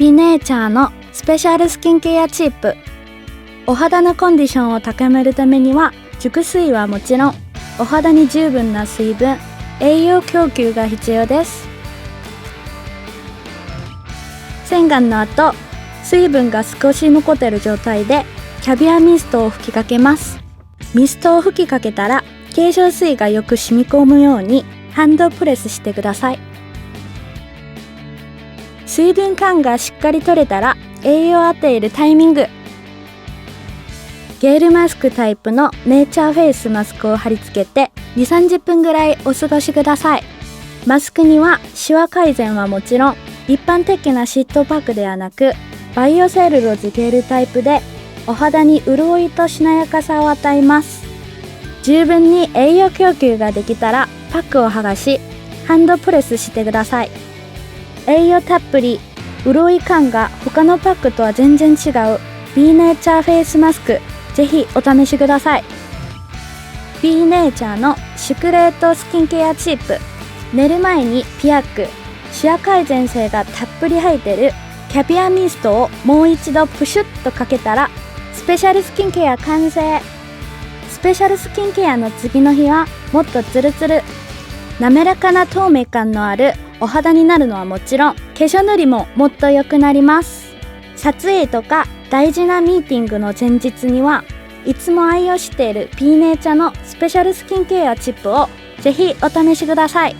美ネイチャーのスペシャルスキンケアチップ。お肌のコンディションを高めるためには、熟睡はもちろん、お肌に十分な水分、栄養供給が必要です。洗顔の後、水分が少し残っている状態でキャビアミストを吹きかけます。ミストを吹きかけたら、化粧水がよく染み込むようにハンドプレスしてください。水分感がしっかり取れたら、栄養を与えるタイミング。ゲールマスクタイプのネイチャーフェイスマスクを貼り付けて 2,30 分ぐらいお過ごしください。マスクにはシワ改善はもちろん、一般的なシートパックではなく、バイオセルローズゲールタイプでお肌に潤いとしなやかさを与えます。十分に栄養供給ができたらパックを剥がし、ハンドプレスしてください。栄養たっぷり、潤い感が他のパックとは全然違う美ネイチャーフェイスマスク、ぜひお試しください。美ネイチャーのシュクレートスキンケアチップ。寝る前にピアック、シワ改善性がたっぷり入ってるキャビアミストをもう一度プシュッとかけたら、スペシャルスキンケア完成。スペシャルスキンケアの次の日はもっとツルツル、滑らかな透明感のあるお肌になるのはもちろん、化粧塗りももっと良くなります。撮影とか大事なミーティングの前日にはいつも愛用しているピーネイチャのスペシャルスキンケアチップをぜひお試しください。